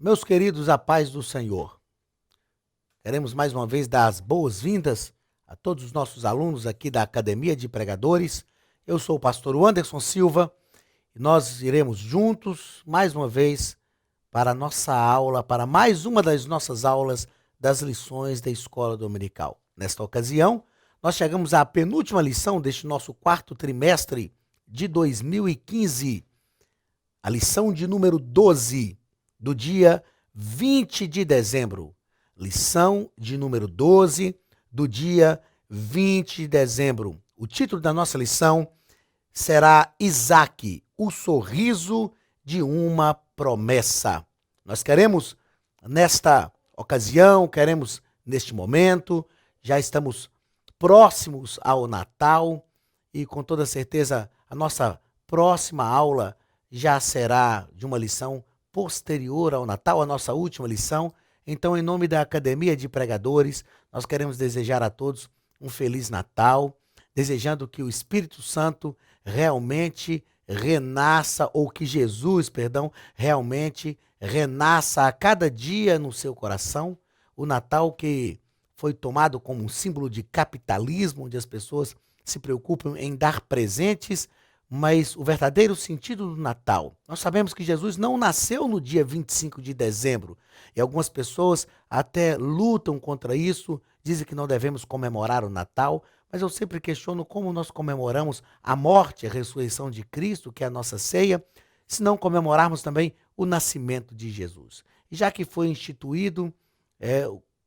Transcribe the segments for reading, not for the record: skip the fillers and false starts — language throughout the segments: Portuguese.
Meus queridos, a paz do Senhor. Queremos mais uma vez dar as boas-vindas a todos os nossos alunos aqui da Academia de Pregadores. Eu sou o pastor Anderson Silva e nós iremos juntos, mais uma vez, para a nossa aula, para mais uma das nossas aulas das lições da Escola Dominical. Nesta ocasião, nós chegamos à penúltima lição deste nosso quarto trimestre de 2015, a lição de número 12, do dia 20 de dezembro. Lição de número 12, do dia 20 de dezembro. O título da nossa lição será Isaac, o sorriso de uma promessa. Nós queremos, nesta ocasião, neste momento, já estamos próximos ao Natal e com toda certeza a nossa próxima aula já será de uma lição posterior ao Natal, a nossa última lição. Então, em nome da Academia de Pregadores, nós queremos desejar a todos um Feliz Natal, desejando que o Espírito Santo realmente renasça, ou que Jesus, realmente renasça a cada dia no seu coração. O Natal que foi tomado como um símbolo de capitalismo, onde as pessoas se preocupam em dar presentes, mas o verdadeiro sentido do Natal, nós sabemos que Jesus não nasceu no dia 25 de dezembro, e algumas pessoas até lutam contra isso, dizem que não devemos comemorar o Natal, mas eu sempre questiono como nós comemoramos a morte e a ressurreição de Cristo, que é a nossa ceia, se não comemorarmos também o nascimento de Jesus. E já que foi instituído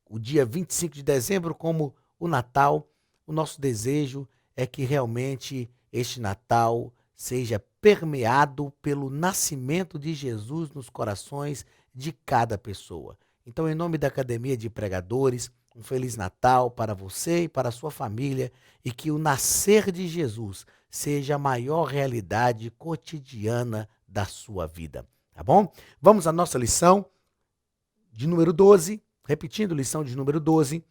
o dia 25 de dezembro como o Natal, o nosso desejo é que realmente este Natal seja permeado pelo nascimento de Jesus nos corações de cada pessoa. Então, em nome da Academia de Pregadores, um Feliz Natal para você e para a sua família, e que o nascer de Jesus seja a maior realidade cotidiana da sua vida, tá bom? Vamos à nossa lição de número 12, repetindo, lição de número 12,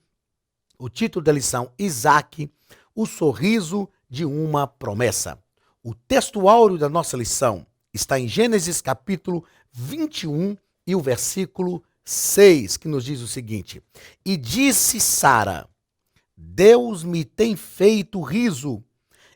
o título da lição, Isaac, o sorriso de uma promessa. O texto áureo da nossa lição está em Gênesis capítulo 21 e o versículo 6, que nos diz o seguinte: E disse Sara, Deus me tem feito riso,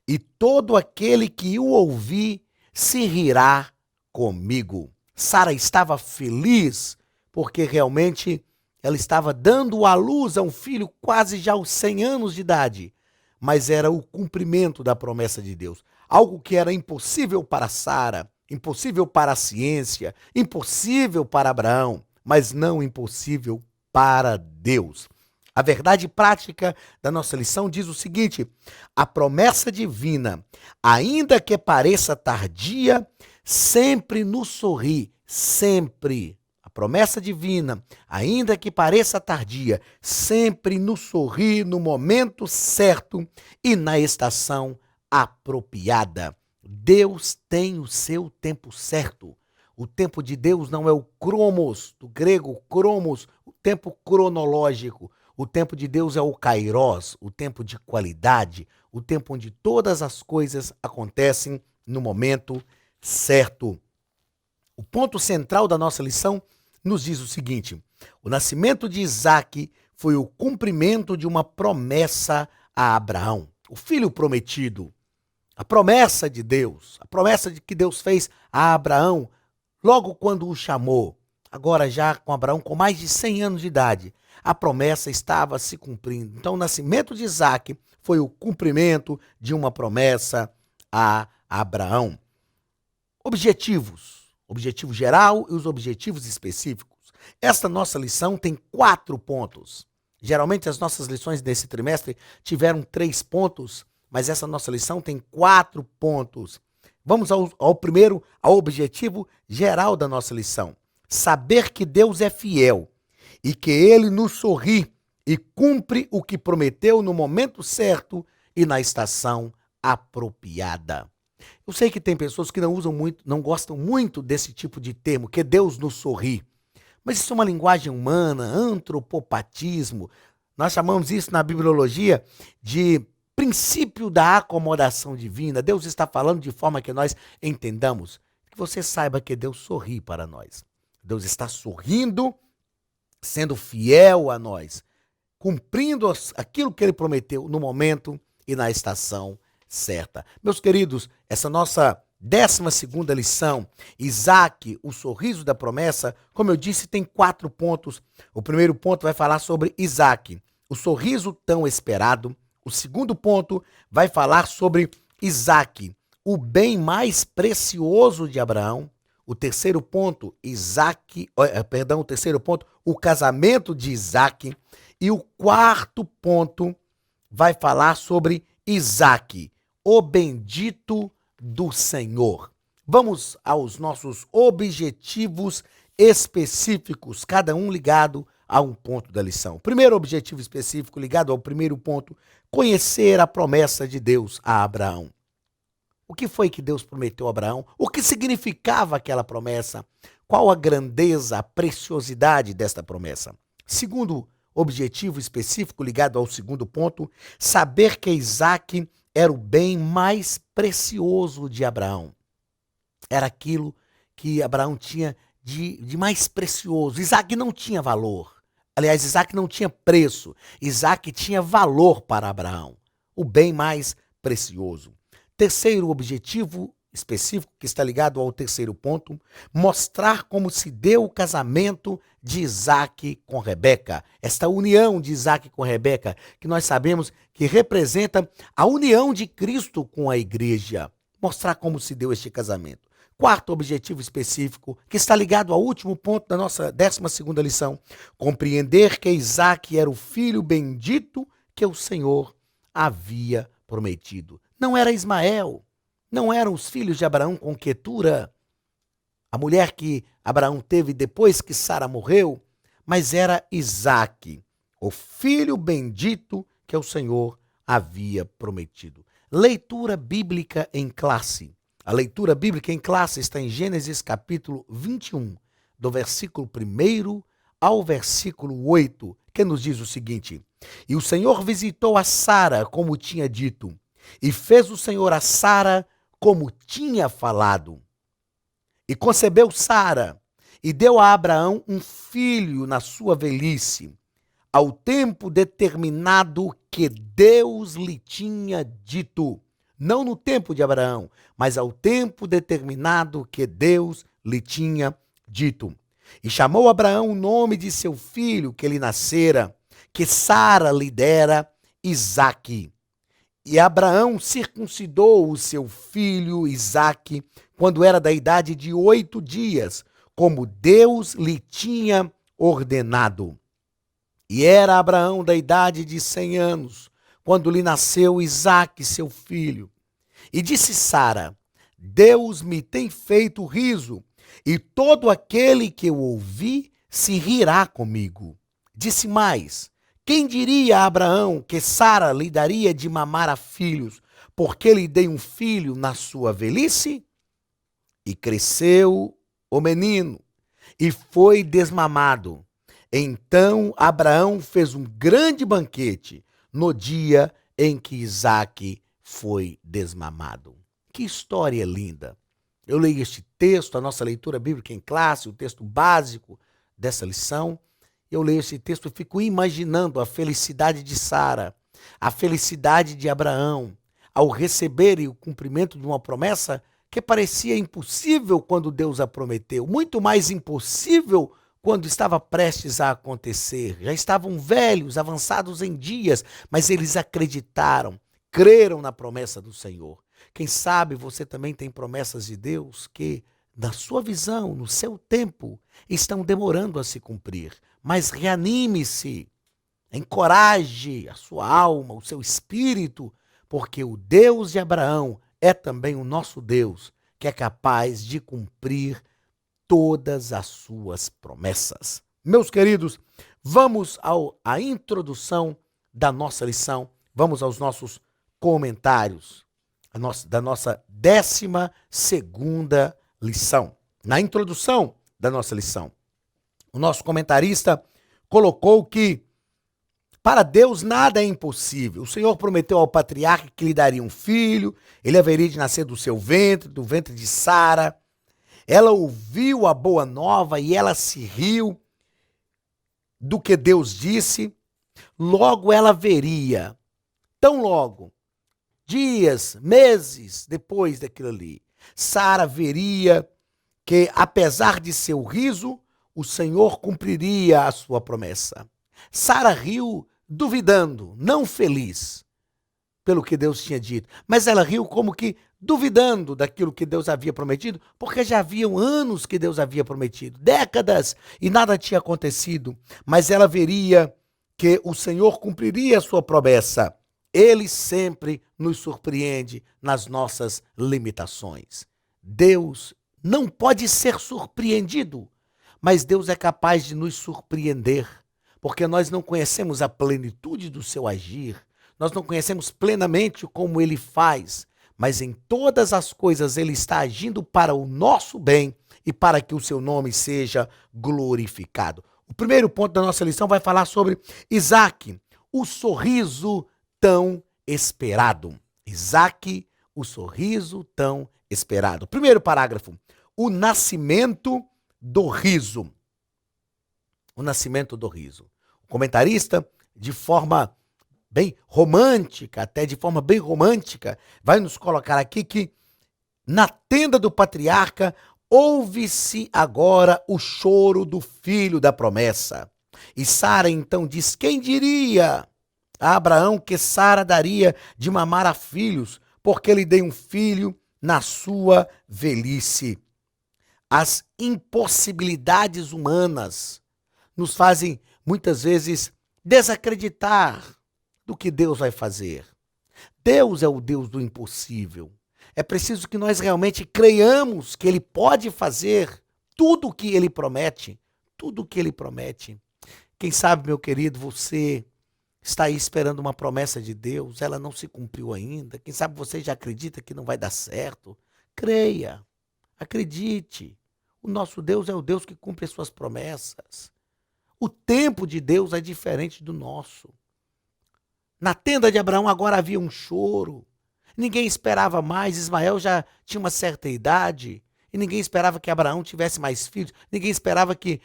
e todo aquele que o ouvir se rirá comigo. Sara estava feliz, porque realmente ela estava dando à luz a um filho quase já aos 100 anos de idade. Mas era o cumprimento da promessa de Deus. Algo que era impossível para Sara, impossível para a ciência, impossível para Abraão, mas não impossível para Deus. A verdade prática da nossa lição diz o seguinte: a promessa divina, ainda que pareça tardia, sempre nos sorri, sempre. A promessa divina, ainda que pareça tardia, sempre nos sorri no momento certo e na estação apropriada. Deus tem o seu tempo certo. O tempo de Deus não é o cromos, do grego cromos, o tempo cronológico. O tempo de Deus é o kairos, o tempo de qualidade, o tempo onde todas as coisas acontecem no momento certo. O ponto central da nossa lição nos diz o seguinte: o nascimento de Isaac foi o cumprimento de uma promessa a Abraão, o filho prometido. A promessa de Deus, a promessa que Deus fez a Abraão logo quando o chamou. Agora já com Abraão com mais de 100 anos de idade, a promessa estava se cumprindo. Então o nascimento de Isaac foi o cumprimento de uma promessa a Abraão. Objetivo geral e os objetivos específicos. Esta nossa lição tem 4 pontos. Geralmente as nossas lições desse trimestre tiveram 3 pontos, mas essa nossa lição tem 4 pontos. Vamos ao primeiro, ao objetivo geral da nossa lição. Saber que Deus é fiel e que Ele nos sorri e cumpre o que prometeu no momento certo e na estação apropriada. Eu sei que tem pessoas que não gostam muito desse tipo de termo, que Deus nos sorri. Mas isso é uma linguagem humana, antropopatismo. Nós chamamos isso na bibliologia de princípio da acomodação divina. Deus está falando de forma que nós entendamos, que você saiba que Deus sorri para nós. Deus está sorrindo, sendo fiel a nós, cumprindo aquilo que ele prometeu no momento e na estação certa. Meus queridos, essa nossa 12ª lição, Isaac, o sorriso da promessa, como eu disse, tem 4 pontos. O primeiro ponto vai falar sobre Isaac, o sorriso tão esperado. O segundo ponto vai falar sobre Isaac, o bem mais precioso de Abraão. O terceiro ponto, o terceiro ponto, o casamento de Isaac. E o quarto ponto vai falar sobre Isaac, o bendito do Senhor. Vamos aos nossos objetivos específicos, cada um ligado a um ponto da lição. Primeiro objetivo específico, ligado ao primeiro ponto, conhecer a promessa de Deus a Abraão. O que foi que Deus prometeu a Abraão? O que significava aquela promessa? Qual a grandeza, a preciosidade desta promessa? Segundo objetivo específico, ligado ao segundo ponto, saber que Isaac era o bem mais precioso de Abraão. Era aquilo que Abraão tinha de mais precioso. Isaac não tinha valor. Aliás, Isaac não tinha preço. Isaac tinha valor para Abraão. O bem mais precioso. Terceiro objetivo específico, que está ligado ao terceiro ponto, mostrar como se deu o casamento de Isaac com Rebeca. Esta união de Isaac com Rebeca, que nós sabemos que representa a união de Cristo com a igreja. Mostrar como se deu este casamento. Quarto objetivo específico, que está ligado ao último ponto da nossa 12ª lição, compreender que Isaac era o filho bendito que o Senhor havia prometido. Não era Ismael, não eram os filhos de Abraão com Quetura, a mulher que Abraão teve depois que Sara morreu, mas era Isaac, o filho bendito que o Senhor havia prometido. Leitura bíblica em classe. A leitura bíblica em classe está em Gênesis capítulo 21, do versículo 1 ao versículo 8, que nos diz o seguinte: E o Senhor visitou a Sara como tinha dito, e fez o Senhor a Sara como tinha falado. E concebeu Sara, e deu a Abraão um filho na sua velhice, ao tempo determinado que Deus lhe tinha dito. Não no tempo de Abraão, mas ao tempo determinado que Deus lhe tinha dito. E chamou Abraão o nome de seu filho que lhe nascera, que Sara lhe dera, Isaque. E Abraão circuncidou o seu filho Isaque quando era da idade de 8 dias, como Deus lhe tinha ordenado. E era Abraão da idade de 100 anos, quando lhe nasceu Isaque, seu filho. E disse Sara: Deus me tem feito riso, e todo aquele que eu ouvi se rirá comigo. Disse mais: Quem diria a Abraão que Sara lhe daria de mamar a filhos, porque lhe dei um filho na sua velhice? E cresceu o menino, e foi desmamado. Então Abraão fez um grande banquete no dia em que Isaque foi desmamado. Que história linda! Eu leio este texto, a nossa leitura bíblica em classe, o texto básico dessa lição. Eu leio esse texto e fico imaginando a felicidade de Sara, a felicidade de Abraão, ao receberem o cumprimento de uma promessa que parecia impossível quando Deus a prometeu, muito mais impossível quando estava prestes a acontecer. Já estavam velhos, avançados em dias, mas eles acreditaram, creram na promessa do Senhor. Quem sabe você também tem promessas de Deus que, na sua visão, no seu tempo, estão demorando a se cumprir. Mas reanime-se, encoraje a sua alma, o seu espírito, porque o Deus de Abraão é também o nosso Deus, que é capaz de cumprir todas as suas promessas. Meus queridos, vamos à introdução da nossa lição, vamos aos nossos comentários da nossa 12ª lição. Na introdução da nossa lição, o nosso comentarista colocou que para Deus nada é impossível. O Senhor prometeu ao patriarca que lhe daria um filho, ele haveria de nascer do seu ventre, do ventre de Sara. Ela ouviu a boa nova e ela se riu do que Deus disse. Logo ela veria, tão logo, dias, meses depois daquilo ali, Sara veria que, apesar de seu riso, o Senhor cumpriria a sua promessa. Sara riu duvidando, não feliz pelo que Deus tinha dito, mas ela riu como que duvidando daquilo que Deus havia prometido, porque já haviam anos que Deus havia prometido, décadas, e nada tinha acontecido, mas ela veria que o Senhor cumpriria a sua promessa. Ele sempre nos surpreende nas nossas limitações. Deus não pode ser surpreendido, mas Deus é capaz de nos surpreender, porque nós não conhecemos a plenitude do seu agir, nós não conhecemos plenamente como ele faz, mas em todas as coisas ele está agindo para o nosso bem e para que o seu nome seja glorificado. O primeiro ponto da nossa lição vai falar sobre Isaac, o sorriso tão esperado. Isaac, o sorriso tão esperado. Primeiro parágrafo, o nascimento do riso. O nascimento do riso. O comentarista, de forma bem romântica, até de forma bem romântica, vai nos colocar aqui que na tenda do patriarca ouve-se agora o choro do filho da promessa. E Sara então diz: quem diria a Abraão que Sara daria de mamar a filhos, porque lhe dei um filho na sua velhice. As impossibilidades humanas nos fazem muitas vezes desacreditar do que Deus vai fazer. Deus é o Deus do impossível. É preciso que nós realmente creiamos que ele pode fazer tudo o que ele promete. Tudo o que ele promete. Quem sabe, meu querido, você está aí esperando uma promessa de Deus, ela não se cumpriu ainda. Quem sabe você já acredita que não vai dar certo. Creia, acredite. O nosso Deus é o Deus que cumpre as suas promessas. O tempo de Deus é diferente do nosso. Na tenda de Abraão agora havia um choro. Ninguém esperava mais, Ismael já tinha uma certa idade, e ninguém esperava que Abraão tivesse mais filhos, ninguém esperava que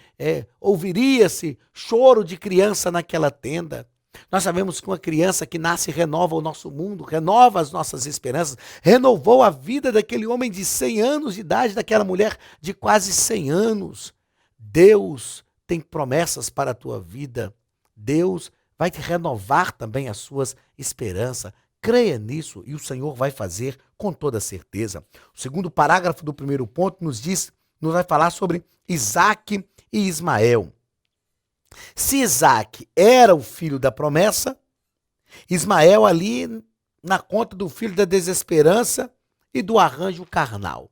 ouviria-se choro de criança naquela tenda. Nós sabemos que uma criança que nasce renova o nosso mundo, renova as nossas esperanças, renovou a vida daquele homem de 100 anos de idade, daquela mulher de quase 100 anos. Deus tem promessas para a tua vida. Deus vai te renovar também as suas esperanças. Creia nisso e o Senhor vai fazer com toda certeza. O segundo parágrafo do primeiro ponto nos vai falar sobre Isaac e Ismael. Se Isaac era o filho da promessa, Ismael ali na conta do filho da desesperança e do arranjo carnal.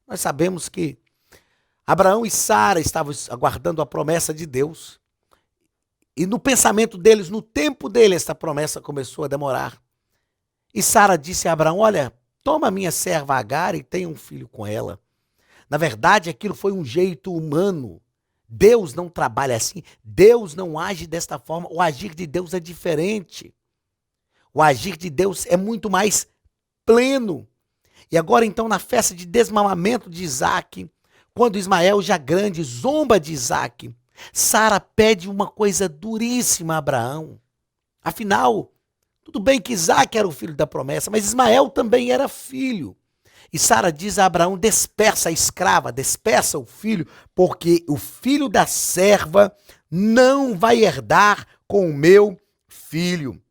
Nós sabemos que Abraão e Sara estavam aguardando a promessa de Deus. E no pensamento deles, no tempo deles, essa promessa começou a demorar. E Sara disse a Abraão: olha, toma a minha serva Agar e tenha um filho com ela. Na verdade, aquilo foi um jeito humano. Deus não trabalha assim, Deus não age desta forma, o agir de Deus é diferente. O agir de Deus é muito mais pleno. E agora então na festa de desmamamento de Isaac, quando Ismael já grande zomba de Isaac, Sara pede uma coisa duríssima a Abraão. Afinal, tudo bem que Isaac era o filho da promessa, mas Ismael também era filho. E Sara diz a Abraão: despeça a escrava, despeça o filho, porque o filho da serva não vai herdar com o meu filho.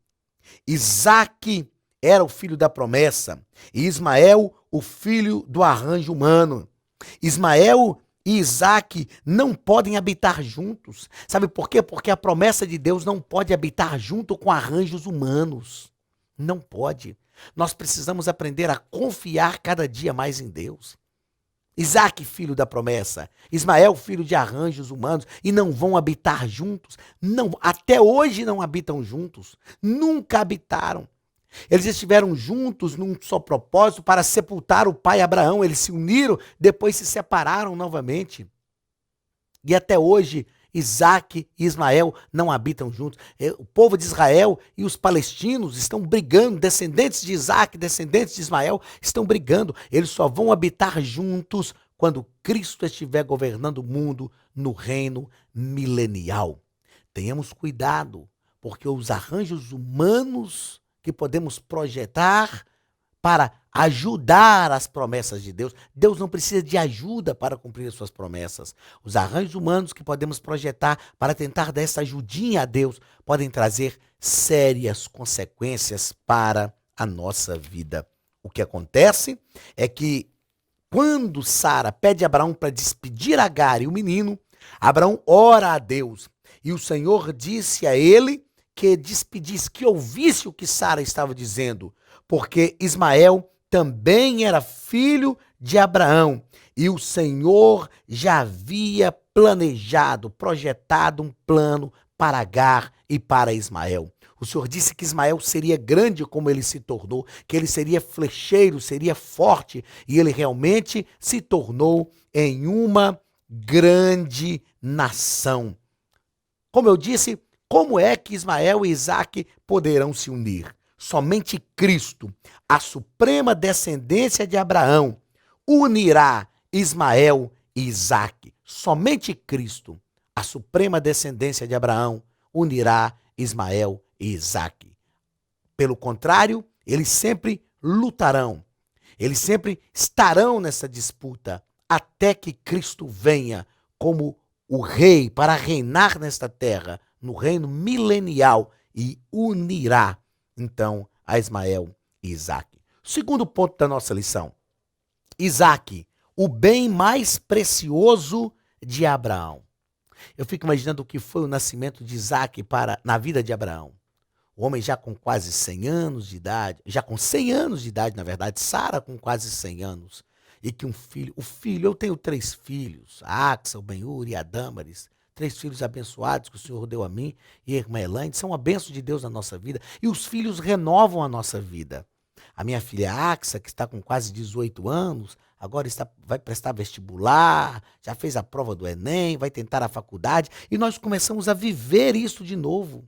Isaac era o filho da promessa e Ismael o filho do arranjo humano. Ismael e Isaac não podem habitar juntos. Sabe por quê? Porque a promessa de Deus não pode habitar junto com arranjos humanos. Não pode. Nós precisamos aprender a confiar cada dia mais em Deus. Isaac, filho da promessa, Ismael, filho de arranjos humanos, e não vão habitar juntos? Não, até hoje não habitam juntos, nunca habitaram. Eles estiveram juntos num só propósito para sepultar o pai Abraão, eles se uniram, depois se separaram novamente. E até hoje, Isaac e Ismael não habitam juntos. O povo de Israel e os palestinos estão brigando, descendentes de Isaac, descendentes de Ismael, estão brigando. Eles só vão habitar juntos quando Cristo estiver governando o mundo no reino milenial. Tenhamos cuidado, porque os arranjos humanos que podemos projetar para ajudar as promessas de Deus, Deus não precisa de ajuda para cumprir as suas promessas. Os arranjos humanos que podemos projetar para tentar dar essa ajudinha a Deus podem trazer sérias consequências para a nossa vida. O que acontece é que quando Sara pede a Abraão para despedir Agar e o menino, Abraão ora a Deus e o Senhor disse a ele que despedisse, que ouvisse o que Sara estava dizendo, porque Ismael também era filho de Abraão e o Senhor já havia planejado, projetado um plano para Agar e para Ismael. O Senhor disse que Ismael seria grande como ele se tornou, que ele seria flecheiro, seria forte, e ele realmente se tornou em uma grande nação. Como eu disse, como é que Ismael e Isaque poderão se unir? Somente Cristo, a suprema descendência de Abraão, unirá Ismael e Isaque. Somente Cristo, a suprema descendência de Abraão, unirá Ismael e Isaque. Pelo contrário, eles sempre lutarão, eles sempre estarão nessa disputa até que Cristo venha como o rei para reinar nesta terra, no reino milenial, e unirá então a Ismael e Isaque. Segundo ponto da nossa lição: Isaque, o bem mais precioso de Abraão. Eu fico imaginando o que foi o nascimento de Isaque na vida de Abraão. O homem já com quase 100 anos de idade, já com 100 anos de idade, na verdade, Sara com quase 100 anos, e que eu tenho 3 filhos, a Axel, Ben-Hur e a Dâmaris, 3 filhos abençoados que o Senhor deu a mim e a irmã Elaine, são uma bênção de Deus na nossa vida, e os filhos renovam a nossa vida. A minha filha Axa, que está com quase 18 anos, agora vai prestar vestibular, já fez a prova do Enem, vai tentar a faculdade, e nós começamos a viver isso de novo.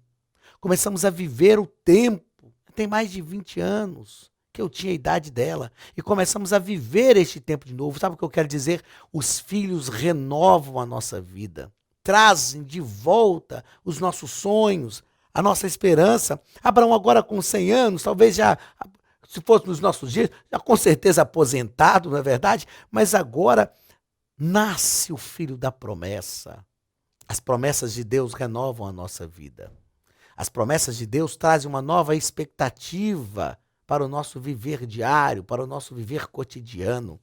Começamos a viver o tempo, tem mais de 20 anos que eu tinha a idade dela, e começamos a viver este tempo de novo. Sabe o que eu quero dizer? Os filhos renovam a nossa vida, trazem de volta os nossos sonhos, a nossa esperança. Abraão agora com 100 anos, talvez já, se fosse nos nossos dias, já com certeza aposentado, não é verdade? Mas agora nasce o filho da promessa. As promessas de Deus renovam a nossa vida. As promessas de Deus trazem uma nova expectativa para o nosso viver diário, para o nosso viver cotidiano.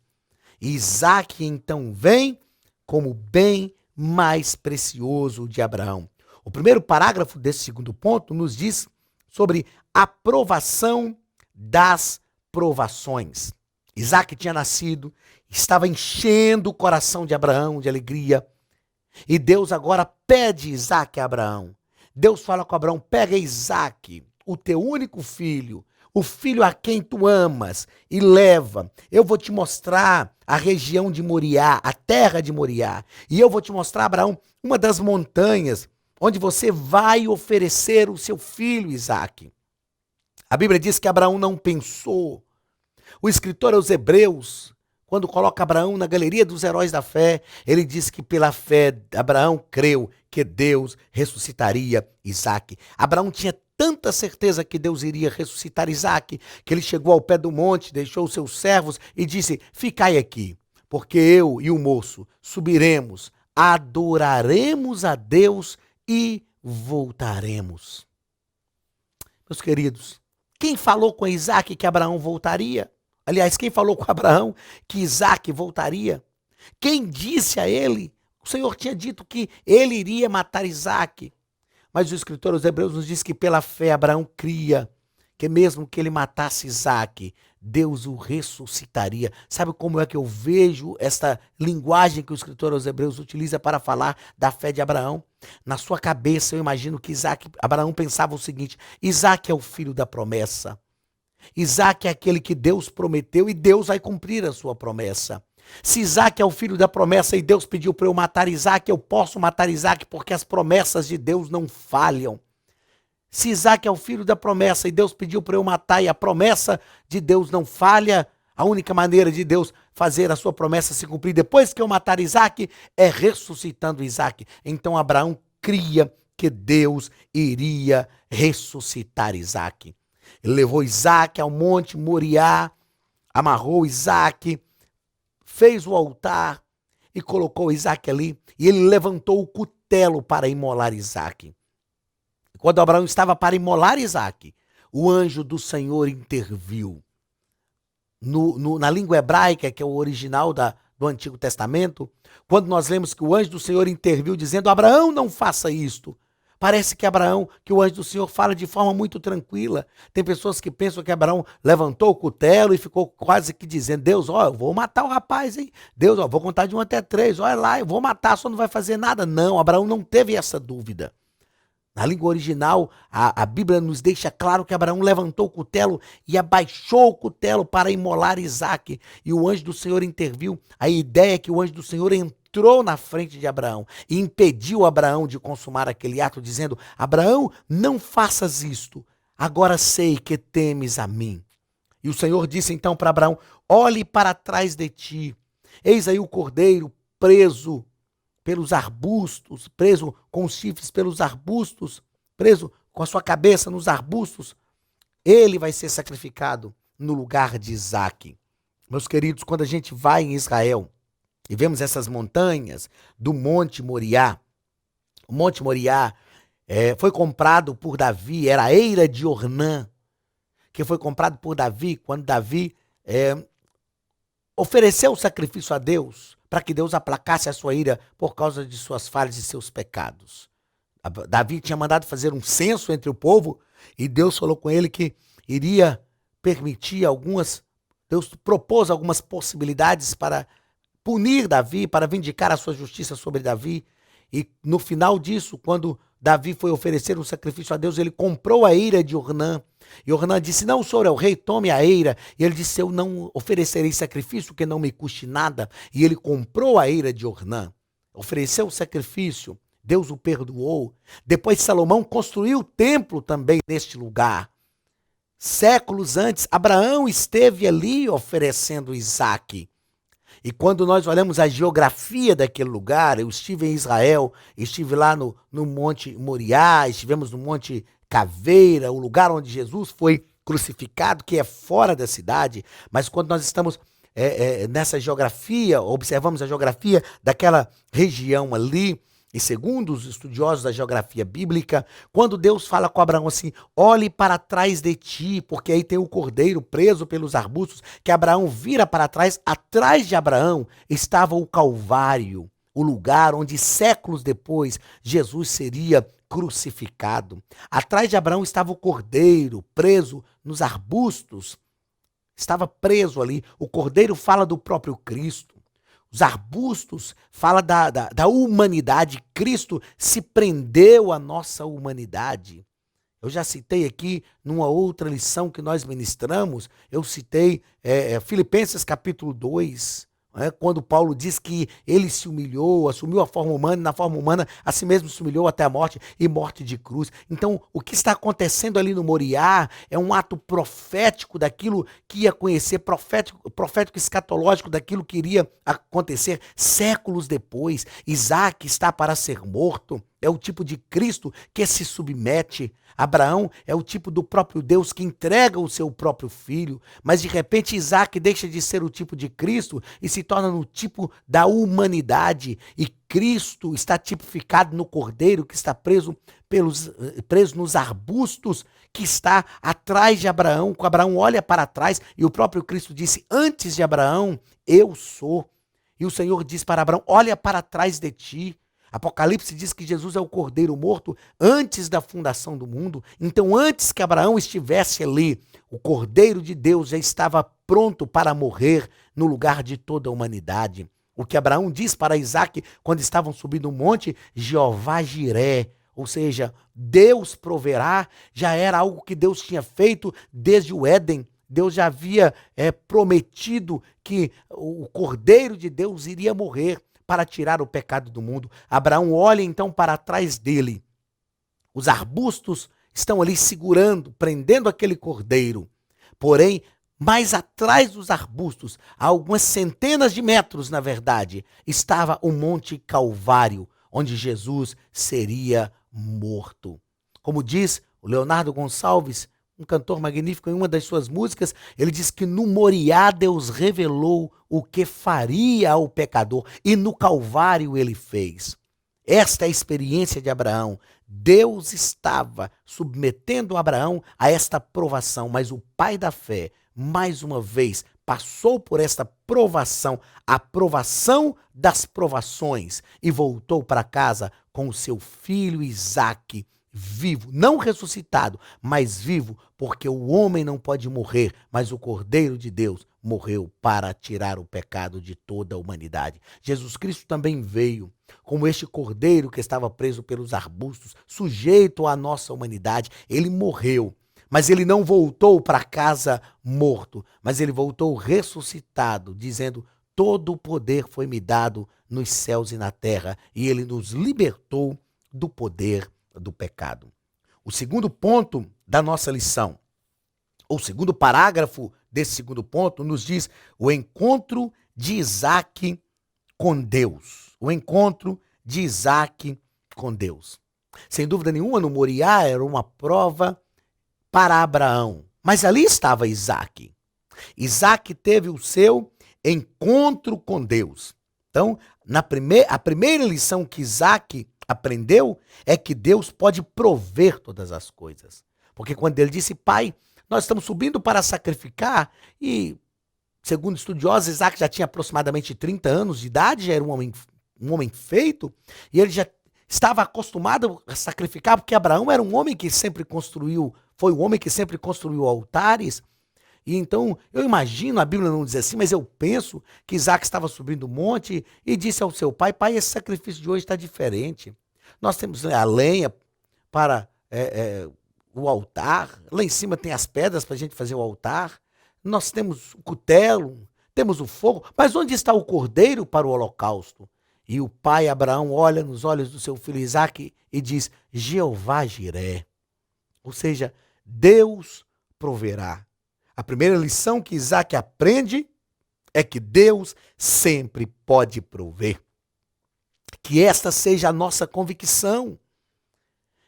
E Isaque então vem como bem mais precioso de Abraão. O primeiro parágrafo desse segundo ponto nos diz sobre a provação das provações. Isaque tinha nascido, estava enchendo o coração de Abraão de alegria, e Deus agora pede Isaque a Abraão. Deus fala com Abraão: pega Isaque, o teu único filho, o filho a quem tu amas, e leva. Eu vou te mostrar a região de Moriá, a terra de Moriá, e eu vou te mostrar, Abraão, uma das montanhas onde você vai oferecer o seu filho Isaque. A Bíblia diz que Abraão não pensou. O escritor aos Hebreus, quando coloca Abraão na galeria dos heróis da fé, ele diz que pela fé Abraão creu que Deus ressuscitaria Isaque. Abraão tinha tanta certeza que Deus iria ressuscitar Isaque, que ele chegou ao pé do monte, deixou os seus servos e disse: ficai aqui, porque eu e o moço subiremos, adoraremos a Deus e voltaremos. Meus queridos, quem falou com Isaque que Abraão voltaria? Aliás, quem falou com Abraão que Isaque voltaria? Quem disse a ele? O Senhor tinha dito que ele iria matar Isaque. Mas o escritor aos Hebreus nos diz que pela fé Abraão cria que mesmo que ele matasse Isaque, Deus o ressuscitaria. Sabe como é que eu vejo esta linguagem que o escritor aos Hebreus utiliza para falar da fé de Abraão? Na sua cabeça eu imagino que Abraão pensava o seguinte: Isaque é o filho da promessa. Isaque é aquele que Deus prometeu e Deus vai cumprir a sua promessa. Se Isaque é o filho da promessa e Deus pediu para eu matar Isaque, eu posso matar Isaque porque as promessas de Deus não falham. Se Isaque é o filho da promessa e Deus pediu para eu matar e a promessa de Deus não falha, A única maneira de Deus fazer a sua promessa se cumprir depois que eu matar Isaac é ressuscitando Isaac. Então Abraão cria que Deus iria ressuscitar Isaac. Ele levou Isaac ao monte Moriá, amarrou Isaac, fez o altar e colocou Isaac ali. E ele levantou o cutelo para imolar Isaac. Quando Abraão estava para imolar Isaac, o anjo do Senhor interviu. Na língua hebraica, que é o original do Antigo Testamento, quando nós lemos que o anjo do Senhor interviu dizendo: Abraão, não faça isto. Parece que o anjo do Senhor fala de forma muito tranquila. Tem pessoas que pensam que Abraão levantou o cutelo e ficou quase que dizendo: Deus, eu vou matar o rapaz, hein? Deus, vou contar de 1 até 3, olha lá, eu vou matar, só não vai fazer nada. Não, Abraão não teve essa dúvida. Na língua original, a Bíblia nos deixa claro que Abraão levantou o cutelo e abaixou o cutelo para imolar Isaac. E o anjo do Senhor interviu. A ideia é que o anjo do Senhor entrou na frente de Abraão e impediu Abraão de consumar aquele ato, dizendo: Abraão, não faças isto. Agora sei que temes a mim. E o Senhor disse então para Abraão: olhe para trás de ti. Eis aí o cordeiro preso pelos arbustos, preso com os chifres pelos arbustos, preso com a sua cabeça nos arbustos. Ele vai ser sacrificado no lugar de Isaac. Meus queridos, quando a gente vai em Israel e vemos essas montanhas do Monte Moriá, o Monte Moriá foi comprado por Davi, era a eira de Ornã, que foi comprado por Davi quando Davi ofereceu o sacrifício a Deus, para que Deus aplacasse a sua ira por causa de suas falhas e seus pecados. Davi tinha mandado fazer um censo entre o povo e Deus falou com ele que iria permitir Deus propôs algumas possibilidades para punir Davi, para vindicar a sua justiça sobre Davi. E no final disso, quando Davi foi oferecer um sacrifício a Deus, ele comprou a eira de Ornã. E Ornã disse: não, o senhor é o rei, tome a eira. E ele disse: eu não oferecerei sacrifício que não me custe nada. E ele comprou a eira de Ornã, ofereceu o sacrifício, Deus o perdoou. Depois Salomão construiu o templo também neste lugar. Séculos antes, Abraão esteve ali oferecendo Isaac. E quando nós olhamos a geografia daquele lugar, eu estive em Israel, estive lá no Monte Moriá, estivemos no Monte Caveira, o lugar onde Jesus foi crucificado, que é fora da cidade. Mas quando nós estamos nessa geografia, observamos a geografia daquela região ali, e segundo os estudiosos da geografia bíblica, quando Deus fala com Abraão assim: olhe para trás de ti, porque aí tem o cordeiro preso pelos arbustos, que Abraão vira para trás, atrás de Abraão estava o Calvário, o lugar onde séculos depois Jesus seria crucificado. Atrás de Abraão estava o cordeiro preso nos arbustos, estava preso ali. O cordeiro fala do próprio Cristo. Os arbustos falam da humanidade. Cristo se prendeu à nossa humanidade. Eu já citei aqui, numa outra lição que nós ministramos, eu citei Filipenses capítulo 2, quando Paulo diz que ele se humilhou, assumiu a forma humana, e na forma humana a si mesmo se humilhou até a morte e morte de cruz. Então, o que está acontecendo ali no Moriá é um ato profético daquilo que ia conhecer, profético escatológico daquilo que iria acontecer séculos depois. Isaac está para ser morto. É o tipo de Cristo que se submete. Abraão é o tipo do próprio Deus que entrega o seu próprio filho. Mas de repente Isaac deixa de ser o tipo de Cristo e se torna no tipo da humanidade. E Cristo está tipificado no cordeiro que está preso nos arbustos, que está atrás de Abraão. Quando Abraão olha para trás e o próprio Cristo disse: antes de Abraão, eu sou. E o Senhor diz para Abraão: olha para trás de ti. Apocalipse diz que Jesus é o cordeiro morto antes da fundação do mundo. Então, antes que Abraão estivesse ali, o cordeiro de Deus já estava pronto para morrer no lugar de toda a humanidade. O que Abraão diz para Isaac quando estavam subindo o monte: Jeová Jiré, ou seja, Deus proverá, já era algo que Deus tinha feito desde o Éden. Deus já havia prometido que o cordeiro de Deus iria morrer para tirar o pecado do mundo. Abraão olha então para trás dele. Os arbustos estão ali segurando, prendendo aquele cordeiro. Porém, Mas atrás dos arbustos, a algumas centenas de metros, na verdade, estava o Monte Calvário, onde Jesus seria morto. Como diz o Leonardo Gonçalves, um cantor magnífico, em uma das suas músicas, ele diz que no Moriá Deus revelou o que faria ao pecador, e no Calvário ele fez. Esta é a experiência de Abraão. Deus estava submetendo Abraão a esta provação, mas o pai da fé, mais uma vez, passou por esta provação, a provação das provações, e voltou para casa com o seu filho Isaque, vivo, não ressuscitado, mas vivo, porque o homem não pode morrer, mas o Cordeiro de Deus morreu para tirar o pecado de toda a humanidade. Jesus Cristo também veio como este cordeiro que estava preso pelos arbustos, sujeito à nossa humanidade. Ele morreu, mas ele não voltou para casa morto, mas ele voltou ressuscitado, dizendo: todo o poder foi me dado nos céus e na terra, e ele nos libertou do poder do pecado. O segundo ponto da nossa lição, o segundo parágrafo desse segundo ponto, nos diz o encontro de Isaque com Deus. O encontro de Isaque com Deus. Sem dúvida nenhuma, no Moriá era uma prova para Abraão, mas ali estava Isaque. Isaque teve o seu encontro com Deus. Então, a primeira lição que Isaque aprendeu é que Deus pode prover todas as coisas. Porque quando ele disse: pai, nós estamos subindo para sacrificar, e segundo estudiosos, Isaque já tinha aproximadamente 30 anos de idade, já era um homem feito, e ele já estava acostumado a sacrificar, porque Abraão era um homem que sempre construiu, foi um homem que sempre construiu altares. E então, eu imagino, a Bíblia não diz assim, mas eu penso que Isaque estava subindo o monte e disse ao seu pai: pai, esse sacrifício de hoje está diferente. Nós temos a lenha para o altar, lá em cima tem as pedras para a gente fazer o altar, nós temos o cutelo, temos o fogo, mas onde está o cordeiro para o holocausto? E o pai Abraão olha nos olhos do seu filho Isaque e diz: Jeová Jiré. Ou seja, Deus proverá. A primeira lição que Isaque aprende é que Deus sempre pode prover. Que esta seja a nossa convicção.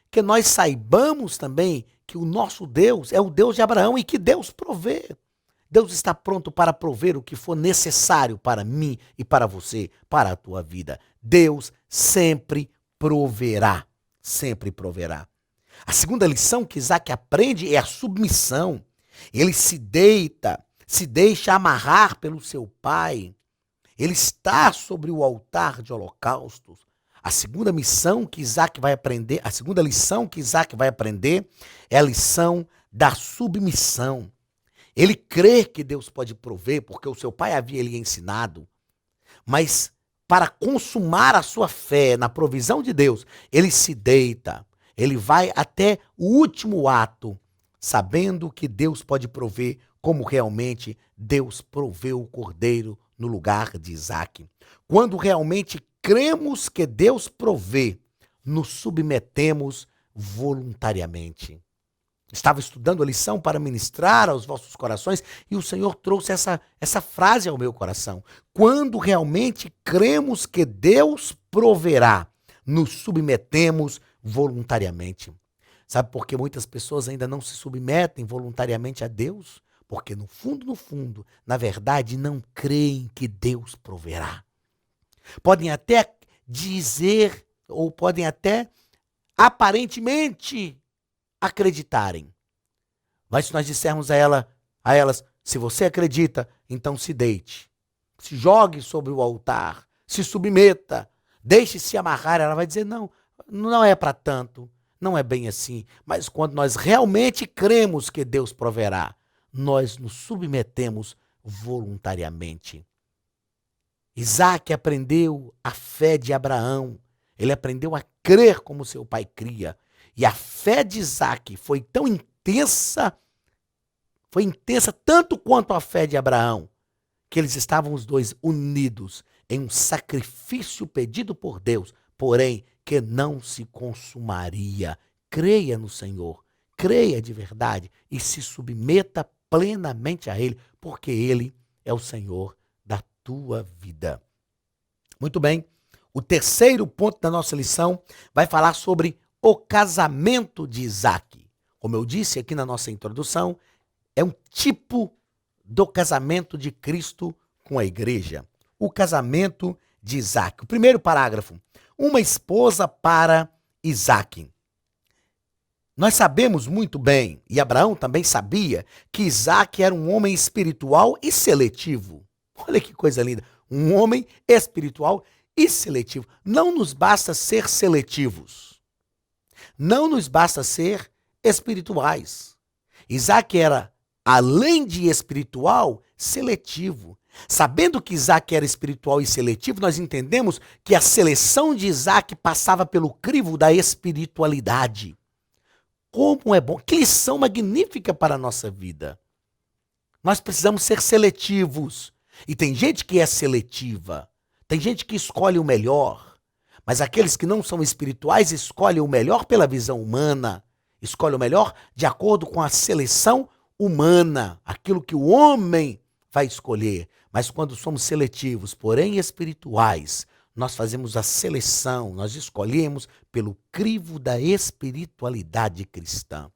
Que nós saibamos também que o nosso Deus é o Deus de Abraão e que Deus provê. Deus está pronto para prover o que for necessário para mim e para você, para a tua vida. Deus sempre proverá, sempre proverá. A segunda lição que Isaque aprende é a submissão. Ele se deixa amarrar pelo seu pai. Ele está sobre o altar de holocaustos. A segunda lição que Isaque vai aprender é a lição da submissão. Ele crê que Deus pode prover, porque o seu pai havia lhe ensinado, mas para consumar a sua fé na provisão de Deus, ele se deita, ele vai até o último ato, sabendo que Deus pode prover, como realmente Deus proveu o cordeiro no lugar de Isaque. Quando realmente cremos que Deus provê, nos submetemos voluntariamente. Estava estudando a lição para ministrar aos vossos corações e o Senhor trouxe essa frase ao meu coração. Quando realmente cremos que Deus proverá, nos submetemos voluntariamente. Sabe por que muitas pessoas ainda não se submetem voluntariamente a Deus? Porque no fundo, na verdade, não creem que Deus proverá. Podem até dizer, ou podem até aparentemente acreditarem. Mas se nós dissermos a elas, se você acredita, então se deite. Se jogue sobre o altar, se submeta, deixe-se amarrar. Ela vai dizer: não, não é para tanto, não é bem assim. Mas quando nós realmente cremos que Deus proverá, nós nos submetemos voluntariamente. Isaque aprendeu a fé de Abraão. Ele aprendeu a crer como seu pai cria. E a fé de Isaque foi tão intensa, tanto quanto a fé de Abraão, que eles estavam os dois unidos em um sacrifício pedido por Deus, porém que não se consumaria. Creia no Senhor, creia de verdade e se submeta plenamente a Ele, porque Ele é o Senhor da tua vida. Muito bem. O terceiro ponto da nossa lição vai falar sobre o casamento de Isaac. Como eu disse aqui na nossa introdução, é um tipo do casamento de Cristo com a igreja. O casamento de Isaac. O primeiro parágrafo. Uma esposa para Isaac. Nós sabemos muito bem, e Abraão também sabia, que Isaac era um homem espiritual e seletivo. Olha que coisa linda. Um homem espiritual e seletivo. Não nos basta ser seletivos. Não nos basta ser espirituais. Isaac era, além de espiritual, seletivo. Sabendo que Isaac era espiritual e seletivo, nós entendemos que a seleção de Isaac passava pelo crivo da espiritualidade. Como é bom, que lição magnífica para a nossa vida. Nós precisamos ser seletivos. E tem gente que é seletiva, tem gente que escolhe o melhor, mas aqueles que não são espirituais escolhem o melhor pela visão humana, escolhem o melhor de acordo com a seleção humana, aquilo que o homem vai escolher. Mas quando somos seletivos, porém espirituais, nós fazemos a seleção, nós escolhemos pelo crivo da espiritualidade cristã.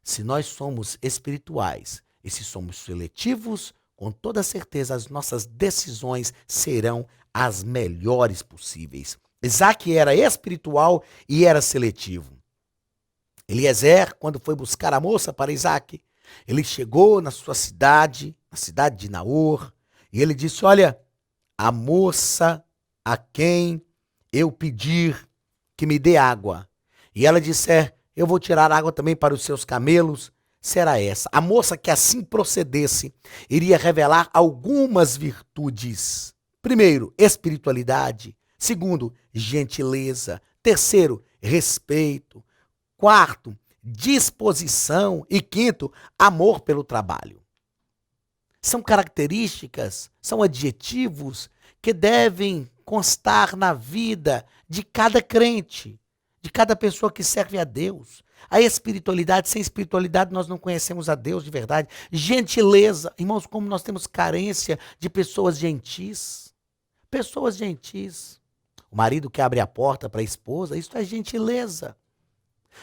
Se nós somos espirituais e se somos seletivos, com toda certeza as nossas decisões serão as melhores possíveis. Isaac era espiritual e era seletivo. Eliezer, quando foi buscar a moça para Isaac, ele chegou na sua cidade, na cidade de Naor, e ele disse: olha, a moça a quem eu pedir que me dê água, e ela disser, eu vou tirar água também para os seus camelos, será essa. A moça que assim procedesse iria revelar algumas virtudes. Primeiro, espiritualidade. Segundo, gentileza. Terceiro, respeito. Quarto, disposição. E quinto, amor pelo trabalho. São características, são adjetivos que devem constar na vida de cada crente, de cada pessoa que serve a Deus. A espiritualidade, sem espiritualidade nós não conhecemos a Deus de verdade. Gentileza, irmãos, como nós temos carência de pessoas gentis. Pessoas gentis. O marido que abre a porta para a esposa, isso é gentileza.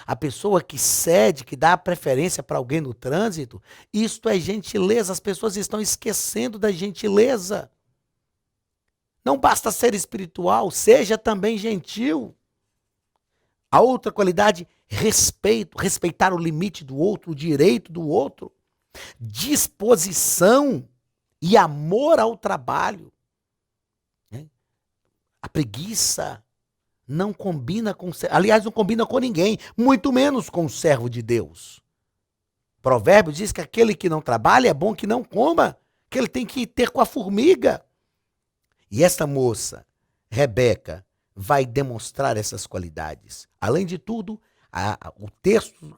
A pessoa que cede, que dá preferência para alguém no trânsito, isto é gentileza. As pessoas estão esquecendo da gentileza. Não basta ser espiritual, seja também gentil. A outra qualidade, respeito, respeitar o limite do outro, o direito do outro. Disposição e amor ao trabalho. A preguiça não combina com... Aliás, não combina com ninguém, muito menos com o servo de Deus. Provérbios diz que aquele que não trabalha é bom que não coma, que ele tem que ter com a formiga. E esta moça, Rebeca, vai demonstrar essas qualidades. Além de tudo, o texto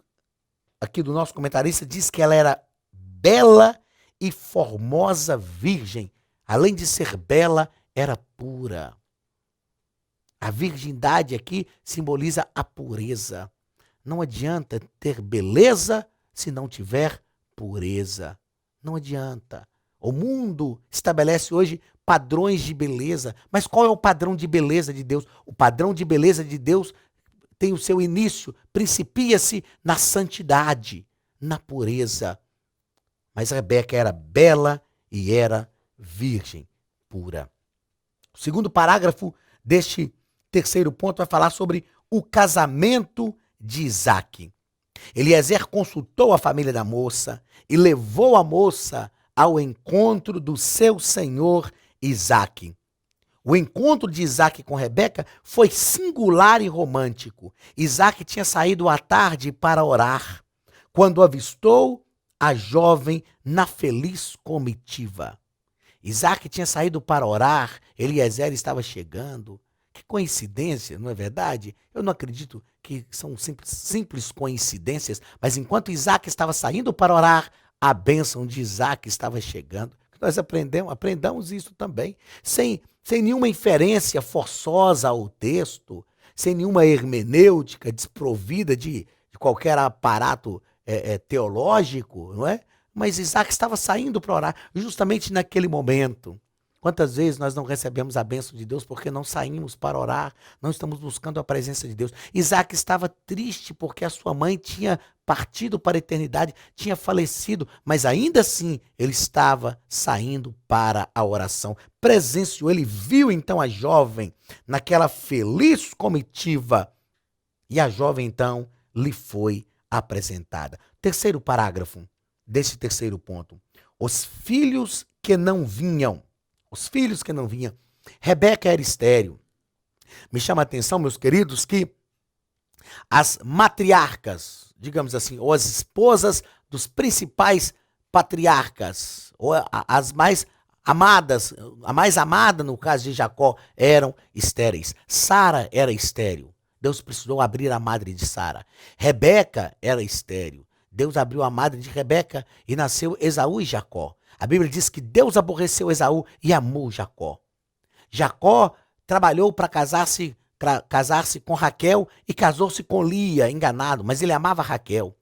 aqui do nosso comentarista diz que ela era bela e formosa virgem. Além de ser bela, era pura. A virgindade aqui simboliza a pureza. Não adianta ter beleza se não tiver pureza. Não adianta. O mundo estabelece hoje padrões de beleza. Mas qual é o padrão de beleza de Deus? O padrão de beleza de Deus tem o seu início, principia-se na santidade, na pureza. Mas Rebeca era bela e era virgem pura. O segundo parágrafo deste terceiro ponto vai falar sobre o casamento de Isaac. Eliezer consultou a família da moça e levou a moça ao encontro do seu senhor Isaac. O encontro de Isaac com Rebeca foi singular e romântico. Isaac tinha saído à tarde para orar, quando avistou a jovem na feliz comitiva. Isaac tinha saído para orar, Eliezer estava chegando. Que coincidência, não é verdade? Eu não acredito que são simples coincidências, mas enquanto Isaac estava saindo para orar, a bênção de Isaac estava chegando. Nós aprendamos isso também, sem nenhuma inferência forçosa ao texto, sem nenhuma hermenêutica desprovida de qualquer aparato teológico, não é? mas Isaac estava saindo para orar justamente naquele momento. Quantas vezes nós não recebemos a bênção de Deus porque não saímos para orar, não estamos buscando a presença de Deus. Isaac estava triste porque a sua mãe tinha partido para a eternidade, tinha falecido, mas ainda assim ele estava saindo para a oração. Presenciou, ele viu então a jovem naquela feliz comitiva e a jovem então lhe foi apresentada. Terceiro parágrafo desse terceiro ponto. Os filhos que não vinham. Os filhos que não vinham. Rebeca era estéril. Me chama a atenção, meus queridos, que as matriarcas, digamos assim, ou as esposas dos principais patriarcas, ou as mais amadas, a mais amada no caso de Jacó, eram estéreis. Sara era estéril. Deus precisou abrir a madre de Sara. Rebeca era estéril. Deus abriu a madre de Rebeca e nasceu Esaú e Jacó. A Bíblia diz que Deus aborreceu Esaú e amou Jacó. Jacó trabalhou para casar-se com Raquel e casou-se com Lia, enganado, mas ele amava Raquel.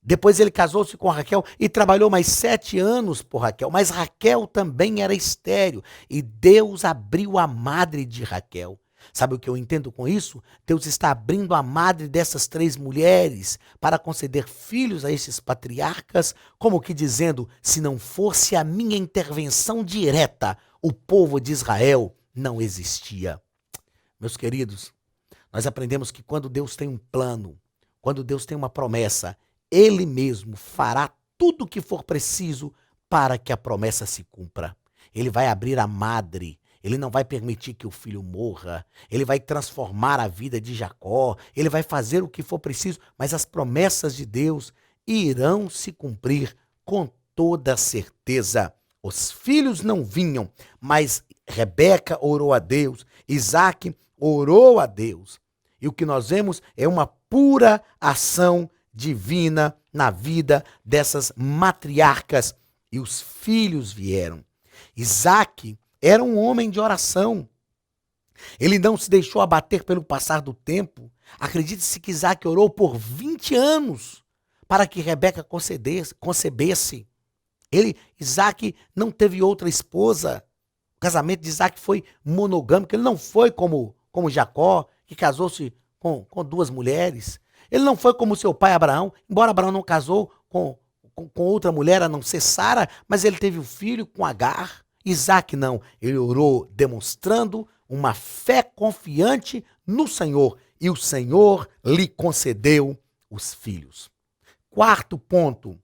Depois ele casou-se com Raquel e trabalhou mais 7 anos por Raquel, mas Raquel também era estéril e Deus abriu a madre de Raquel. Sabe o que eu entendo com isso? Deus está abrindo a madre dessas 3 mulheres para conceder filhos a esses patriarcas, como que dizendo, se não fosse a minha intervenção direta, o povo de Israel não existia. Meus queridos, nós aprendemos que quando Deus tem um plano, quando Deus tem uma promessa, Ele mesmo fará tudo o que for preciso para que a promessa se cumpra. Ele vai abrir a madre. Ele não vai permitir que o filho morra, ele vai transformar a vida de Jacó, ele vai fazer o que for preciso, mas as promessas de Deus irão se cumprir com toda certeza. Os filhos não vinham, mas Rebeca orou a Deus, Isaac orou a Deus. E o que nós vemos é uma pura ação divina na vida dessas matriarcas. E os filhos vieram. Isaac era um homem de oração. Ele não se deixou abater pelo passar do tempo. Acredite-se que Isaac orou por 20 anos para que Rebeca concebesse. Isaac não teve outra esposa. O casamento de Isaac foi monogâmico. Ele não foi como Jacó, que casou-se com 2 mulheres. Ele não foi como seu pai Abraão, embora Abraão não casou com outra mulher, a não ser Sara, mas ele teve um filho com Agar. Isaac não, ele orou demonstrando uma fé confiante no Senhor e o Senhor lhe concedeu os filhos. Quarto ponto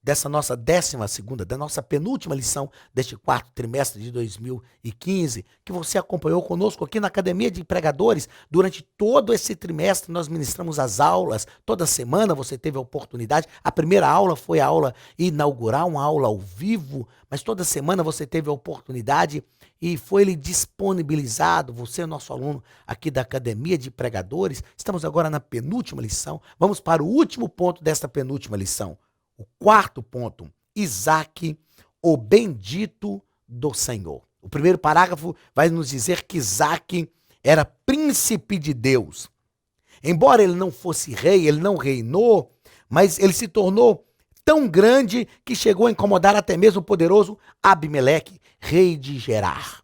dessa nossa 12ª, da nossa penúltima lição deste 4º trimestre de 2015, que você acompanhou conosco aqui na Academia de Pregadores. Durante todo esse trimestre nós ministramos as aulas, toda semana você teve a oportunidade. A primeira aula foi a aula inaugural, uma aula ao vivo, mas toda semana você teve a oportunidade e foi-lhe disponibilizado, você é nosso aluno aqui da Academia de Pregadores. Estamos agora na penúltima lição, vamos para o último ponto desta penúltima lição. O 4º ponto, Isaac, o bendito do Senhor. O primeiro parágrafo vai nos dizer que Isaac era príncipe de Deus. Embora ele não fosse rei, ele não reinou, mas ele se tornou tão grande que chegou a incomodar até mesmo o poderoso Abimeleque, rei de Gerar.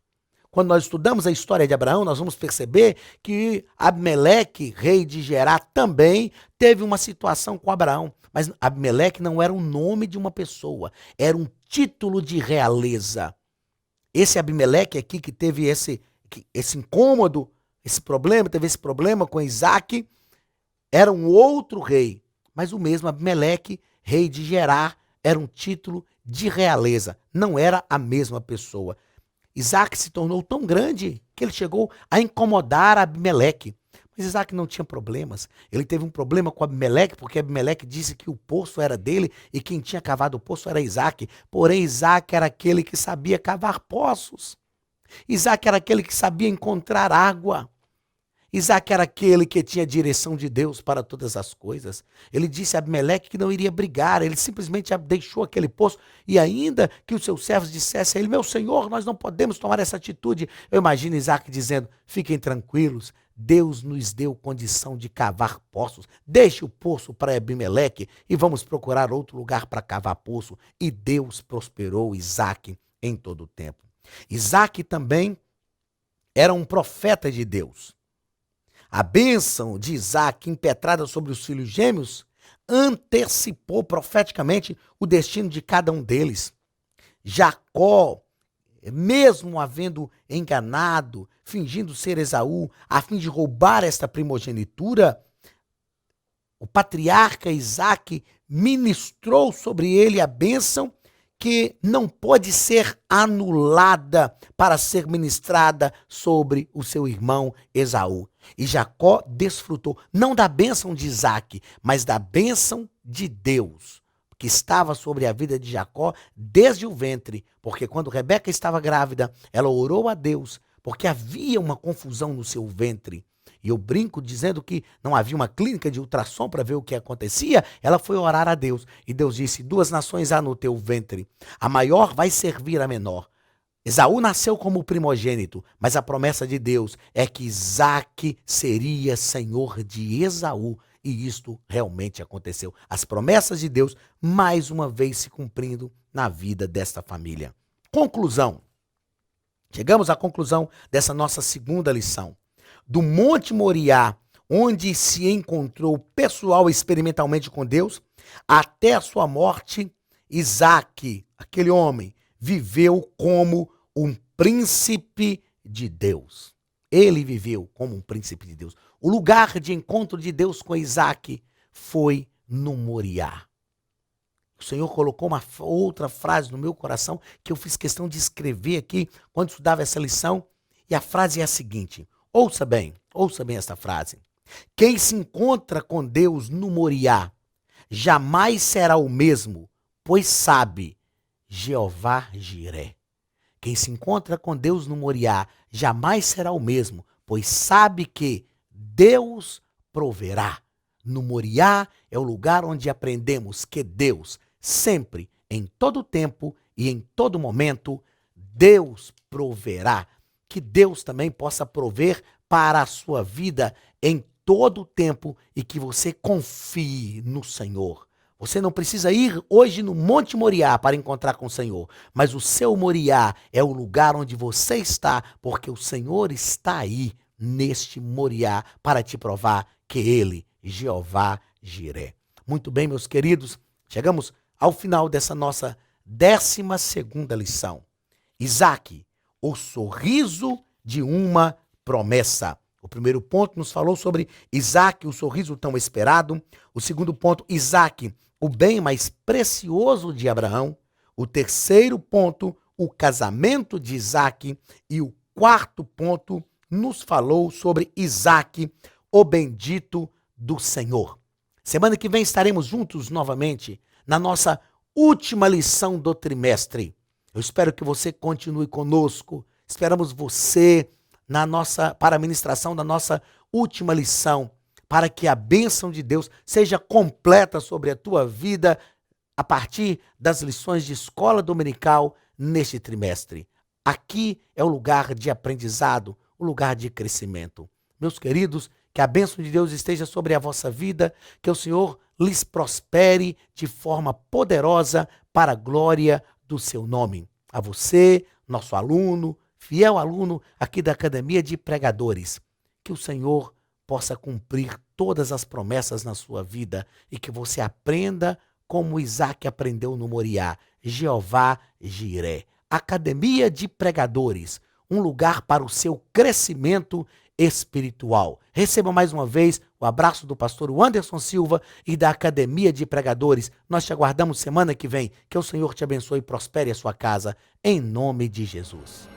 Quando nós estudamos a história de Abraão, nós vamos perceber que Abimeleque, rei de Gerar, também teve uma situação com Abraão. Mas Abimeleque não era o nome de uma pessoa, era um título de realeza. Esse Abimeleque aqui que teve esse incômodo, teve esse problema com Isaac, era um outro rei. Mas o mesmo Abimeleque, rei de Gerar, era um título de realeza, não era a mesma pessoa. Isaac se tornou tão grande que ele chegou a incomodar Abimeleque. Mas Isaac não tinha problemas. Ele teve um problema com Abimeleque, porque Abimeleque disse que o poço era dele e quem tinha cavado o poço era Isaac. Porém, Isaac era aquele que sabia cavar poços. Isaac era aquele que sabia encontrar água. Isaac era aquele que tinha a direção de Deus para todas as coisas. Ele disse a Abimeleque que não iria brigar, ele simplesmente deixou aquele poço, e ainda que os seus servos dissessem a ele: meu senhor, nós não podemos tomar essa atitude. Eu imagino Isaac dizendo: fiquem tranquilos, Deus nos deu condição de cavar poços. Deixe o poço para Abimeleque e vamos procurar outro lugar para cavar poço. E Deus prosperou Isaac em todo o tempo. Isaac também era um profeta de Deus. A bênção de Isaac, impetrada sobre os filhos gêmeos, antecipou profeticamente o destino de cada um deles. Jacó, mesmo havendo enganado, fingindo ser Esaú, a fim de roubar esta primogenitura, o patriarca Isaac ministrou sobre ele a bênção que não pode ser anulada para ser ministrada sobre o seu irmão Esaú. E Jacó desfrutou não da bênção de Isaac, mas da bênção de Deus, que estava sobre a vida de Jacó desde o ventre, porque quando Rebeca estava grávida, ela orou a Deus, porque havia uma confusão no seu ventre. E eu brinco dizendo que não havia uma clínica de ultrassom para ver o que acontecia. Ela foi orar a Deus e Deus disse: 2 nações há no teu ventre, a maior vai servir a menor. Esaú nasceu como primogênito, mas a promessa de Deus é que Isaac seria senhor de Esaú. E isto realmente aconteceu. As promessas de Deus, mais uma vez, se cumprindo na vida desta família. Conclusão. Chegamos à conclusão dessa nossa segunda lição. Do Monte Moriá, onde se encontrou pessoal experimentalmente com Deus, até a sua morte, Isaac, aquele homem, viveu como um príncipe de Deus. Ele viveu como um príncipe de Deus. O lugar de encontro de Deus com Isaac foi no Moriá. O Senhor colocou uma outra frase no meu coração que eu fiz questão de escrever aqui quando estudava essa lição. E a frase é a seguinte: ouça bem esta frase. Quem se encontra com Deus no Moriá jamais será o mesmo, pois sabe, Jeová Jiré. Quem se encontra com Deus no Moriá jamais será o mesmo, pois sabe que Deus proverá. No Moriá é o lugar onde aprendemos que Deus, sempre, em todo tempo e em todo momento, Deus proverá. Que Deus também possa prover para a sua vida em todo o tempo e que você confie no Senhor. Você não precisa ir hoje no Monte Moriá para encontrar com o Senhor, mas o seu Moriá é o lugar onde você está, porque o Senhor está aí neste Moriá para te provar que Ele, Jeová Jiré. Muito bem, meus queridos, chegamos ao final dessa nossa 12ª lição. Isaac, o sorriso de uma promessa. O primeiro ponto nos falou sobre Isaac, o sorriso tão esperado. O segundo ponto, Isaac, o bem mais precioso de Abraão. O terceiro ponto, o casamento de Isaac. E o quarto ponto nos falou sobre Isaac, o bendito do Senhor. Semana que vem estaremos juntos novamente na nossa última lição do trimestre. Eu espero que você continue conosco. Esperamos você para a ministração da nossa última lição, para que a bênção de Deus seja completa sobre a tua vida a partir das lições de escola dominical neste trimestre. Aqui é o lugar de aprendizado, o lugar de crescimento. Meus queridos, que a bênção de Deus esteja sobre a vossa vida, que o Senhor lhes prospere de forma poderosa para a glória do seu nome. A você, nosso aluno, fiel aluno aqui da Academia de Pregadores, que o Senhor possa cumprir todas as promessas na sua vida e que você aprenda como Isaac aprendeu no Moriá, Jeová Jiré. Academia de Pregadores, um lugar para o seu crescimento espiritual. Receba mais uma vez o abraço do pastor Anderson Silva e da Academia de Pregadores. Nós te aguardamos semana que vem. Que o Senhor te abençoe e prospere a sua casa, em nome de Jesus.